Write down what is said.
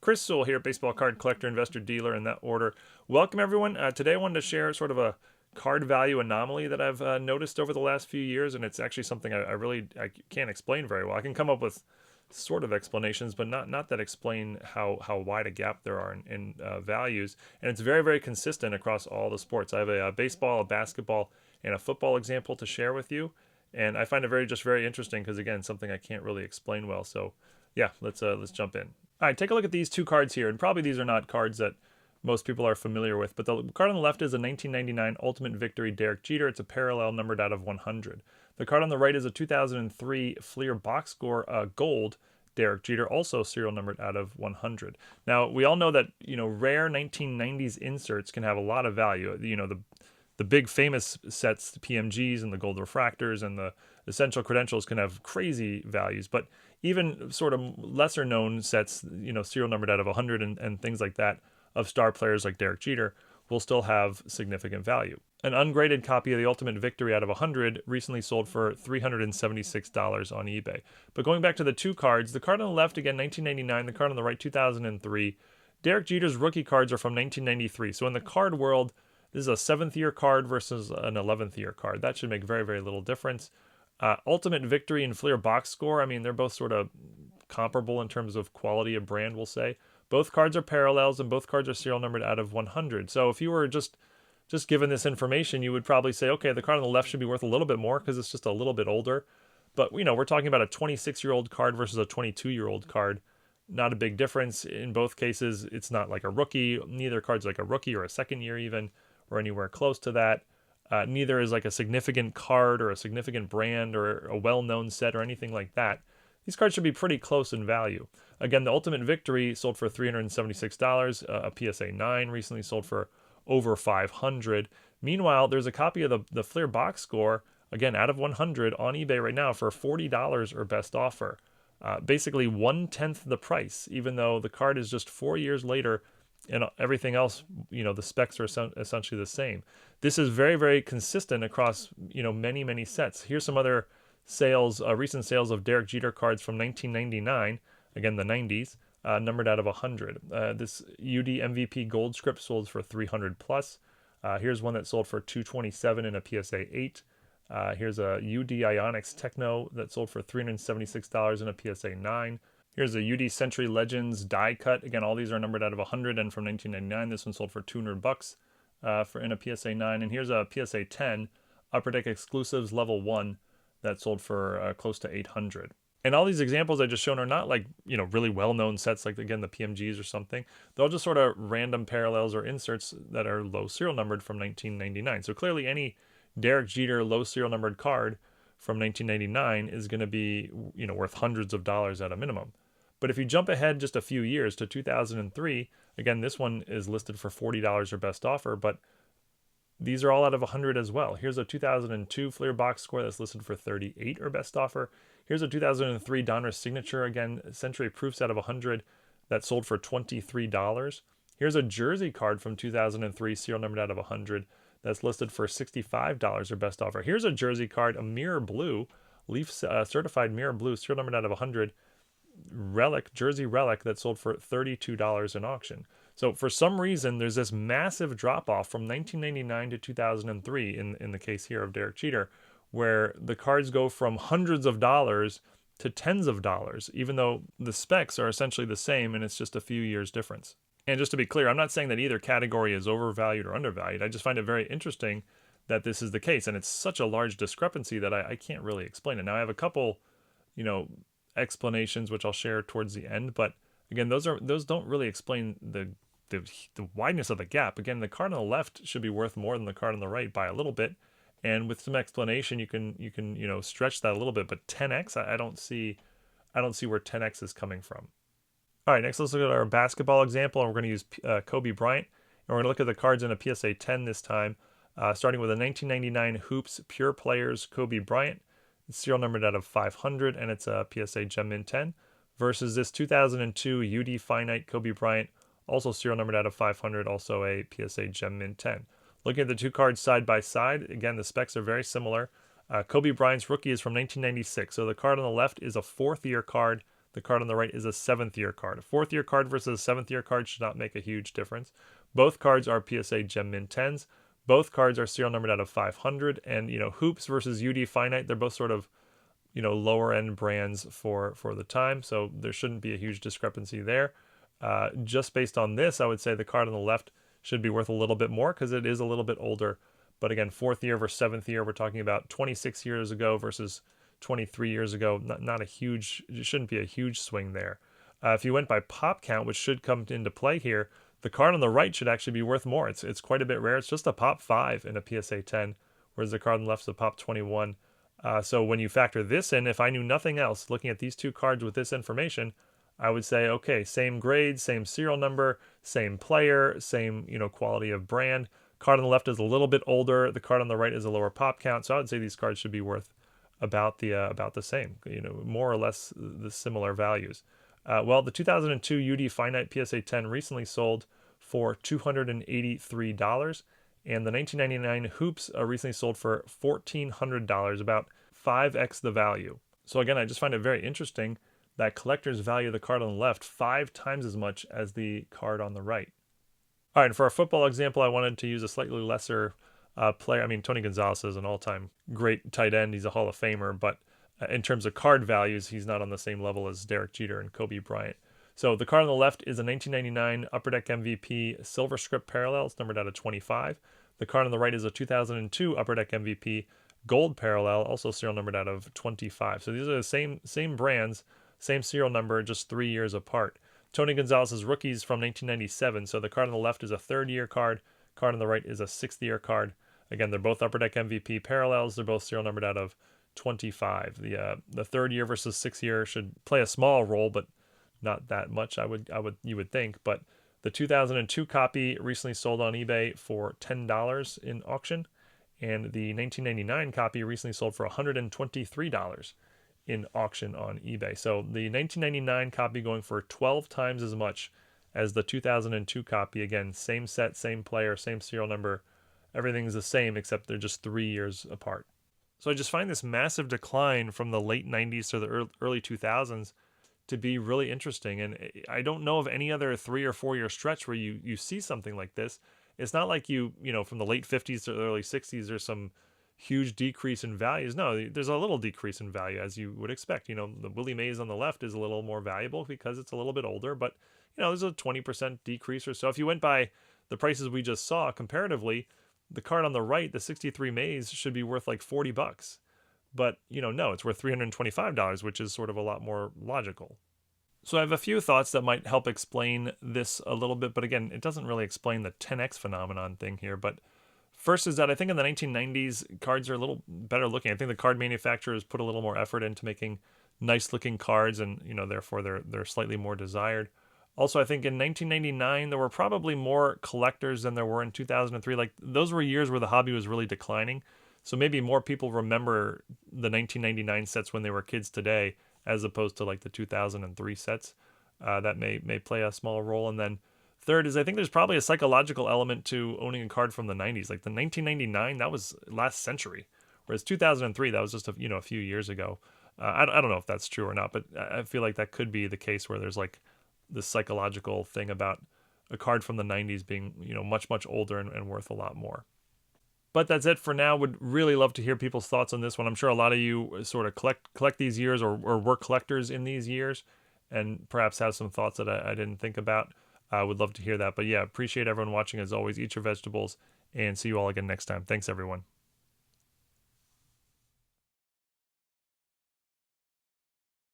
Sewall here, baseball card collector, investor, dealer, in that order. Welcome, everyone. Today I wanted to share sort of a card value anomaly that I've noticed over the last few years, and it's actually something I can't explain very well. I can come up with sort of explanations, but not that explain how wide a gap there are in values. And it's very, very consistent across all the sports. I have a baseball, a basketball, and a football example to share with you. And I find it very interesting because, again, something I can't really explain well. So yeah, let's jump in. All right, take a look at these two cards here, and probably these are not cards that most people are familiar with, but the card on the left is a 1999 Ultimate Victory Derek Jeter. It's a parallel numbered out of 100. The card on the right is a 2003 Fleer box score Gold Derek Jeter, also serial numbered out of 100. Now, we all know that, rare 1990s inserts can have a lot of value. The big famous sets, the PMGs and the gold refractors and the essential credentials can have crazy values, but even sort of lesser known sets, serial numbered out of 100 and things like that of star players like Derek Jeter will still have significant value. An ungraded copy of the Ultimate Victory out of 100 recently sold for $376 on eBay. But going back to the two cards, the card on the left, again, 1999, the card on the right, 2003. Derek Jeter's rookie cards are from 1993. So in the card world, this is a 7th year card versus an 11th year card. That should make very little difference. Ultimate Victory and Fleer box score, I mean, they're both sort of comparable in terms of quality of brand, we'll say. Both cards are parallels and both cards are serial numbered out of 100. So if you were just given this information, you would probably say, okay, the card on the left should be worth a little bit more because it's just a little bit older. But, we're talking about a 26-year-old card versus a 22-year-old card. Not a big difference. In both cases, it's not like a rookie. Neither card's like a rookie or a second year even, or anywhere close to that. Neither is like a significant card or a significant brand or a well-known set or anything like that. These cards should be pretty close in value. Again, the Ultimate Victory sold for $376. A PSA 9 recently sold for over $500. Meanwhile, there's a copy of the Fleer box score, again, out of 100 on eBay right now for $40 or best offer. Basically 1/10 the price, even though the card is just 4 years later and everything else, the specs are essentially the same. This is very consistent across, many sets. Here's some other sales, recent sales of Derek Jeter cards from 1999, again, the 90s, numbered out of 100. This UD MVP gold script sold for 300 plus. Here's one that sold for 227 in a PSA 8. Here's a UD Ionics Techno that sold for $376 in a PSA 9. Here's a UD Century Legends die cut. Again, all these are numbered out of 100 and from 1999. This one sold for $200 in a PSA 9. And here's a PSA 10 Upper Deck Exclusives Level 1 that sold for close to 800. And all these examples I just shown are not like, really well-known sets like, again, the PMGs or something. They're all just sort of random parallels or inserts that are low serial numbered from 1999. So clearly any Derek Jeter low serial numbered card from 1999 is going to be, worth hundreds of dollars at a minimum. But if you jump ahead just a few years to 2003, again, this one is listed for $40 or best offer, but these are all out of 100 as well. Here's a 2002 Fleer box score that's listed for 38 or best offer. Here's a 2003 donruss signature, again, Century Proofs out of 100 that sold for $23. Here's a jersey card from 2003, serial numbered out of 100, that's listed for $65 or best offer. Here's a jersey card, a mirror blue, Leaf certified mirror blue, serial numbered out of 100, jersey relic that sold for $32 in auction. So for some reason, there's this massive drop off from 1999 to 2003 in the case here of Derek Jeter, where the cards go from hundreds of dollars to tens of dollars, even though the specs are essentially the same and it's just a few years difference. And just to be clear, I'm not saying that either category is overvalued or undervalued. I just find it very interesting that this is the case, and it's such a large discrepancy that I can't really explain it. Now I have a couple, explanations which I'll share towards the end, but again, those don't really explain the wideness of the gap. Again, the card on the left should be worth more than the card on the right by a little bit, and with some explanation, you can stretch that a little bit. But 10x, I don't see where 10x is coming from. All right, next let's look at our basketball example, and we're going to use Kobe Bryant, and we're going to look at the cards in a PSA 10 this time, starting with a 1999 Hoops Pure Players Kobe Bryant. It's serial numbered out of 500, and it's a PSA Gem Mint 10, versus this 2002 UD Finite Kobe Bryant, also serial numbered out of 500, also a PSA Gem Mint 10. Looking at the two cards side by side, again, the specs are very similar. Kobe Bryant's rookie is from 1996, so the card on the left is a 4th year card. The card on the right is a 7th year card. A 4th year card versus a 7th year card should not make a huge difference. Both cards are PSA Gem Mint 10s. Both cards are serial numbered out of 500. And, Hoops versus UD Finite, they're both sort of, lower end brands for the time. So there shouldn't be a huge discrepancy there. Just based on this, I would say the card on the left should be worth a little bit more because it is a little bit older. But again, 4th year versus 7th year, we're talking about 26 years ago versus 23 years ago. Not a huge, it shouldn't be a huge swing there. If you went by pop count, which should come into play here, the card on the right should actually be worth more. It's quite a bit rare. It's just a pop 5 in a PSA 10, whereas the card on the left is a pop 21. So when you factor this in, if I knew nothing else, looking at these two cards with this information, I would say, okay, same grade, same serial number, same player, same, quality of brand. Card on the left is a little bit older. The card on the right is a lower pop count. So I would say these cards should be worth about the same, more or less the similar values. Well, the 2002 UD Finite PSA 10 recently sold for $283, and the 1999 Hoops recently sold for $1,400, about 5x the value. So again, I just find it very interesting that collectors value the card on the left 5 times as much as the card on the right. All right, and for our football example, I wanted to use a slightly lesser player. I mean, Tony Gonzalez is an all-time great tight end. He's a Hall of Famer, but in terms of card values, he's not on the same level as Derek Jeter and Kobe Bryant. So the card on the left is a 1999 Upper Deck MVP Silver Script Parallel. It's numbered out of 25. The card on the right is a 2002 Upper Deck MVP Gold Parallel, also serial numbered out of 25. So these are the same brands, same serial number, just 3 years apart. Tony Gonzalez's rookies from 1997. So the card on the left is a 3rd-year card. Card on the right is a 6th-year card. Again, they're both Upper Deck MVP parallels. They're both serial numbered out of 25. The 3rd year versus 6th year should play a small role, but not that much. You would think. But the 2002 copy recently sold on eBay for $10 in auction, and the 1999 copy recently sold for $123 in auction on eBay. So the 1999 copy going for 12 times as much as the 2002 copy. Again, same set, same player, same serial number. Everything's the same except they're just 3 years apart. So I just find this massive decline from the late 90s to the early 2000s to be really interesting. And I don't know of any other 3 or 4 year stretch where you see something like this. It's not like from the late 50s to the early 60s, there's some huge decrease in values. No, there's a little decrease in value, as you would expect. The Willie Mays on the left is a little more valuable because it's a little bit older, but there's a 20% decrease or so. If you went by the prices we just saw comparatively, the card on the right, the 63 Mays, should be worth like $40. But, no, it's worth $325, which is sort of a lot more logical. So I have a few thoughts that might help explain this a little bit, but again, it doesn't really explain the 10x phenomenon thing here. But first is that I think in the 1990s, cards are a little better looking. I think the card manufacturers put a little more effort into making nice looking cards, and therefore they're slightly more desired. Also, I think in 1999 there were probably more collectors than there were in 2003. Like, those were years where the hobby was really declining. So maybe more people remember the 1999 sets when they were kids today, as opposed to like the 2003 sets. That may play a small role. And then third is I think there's probably a psychological element to owning a card from the 90s. Like the 1999, that was last century, whereas 2003, that was just a few years ago. I don't know if that's true or not, but I feel like that could be the case where there's like this psychological thing about a card from the 90s being much older and worth a lot more. But that's it for now. Would really love to hear people's thoughts on this one. I'm sure a lot of you sort of collect these years or were collectors in these years and perhaps have some thoughts that I didn't think about. I would love to hear that. But yeah, appreciate everyone watching as always. Eat your vegetables and see you all again next time. Thanks, everyone.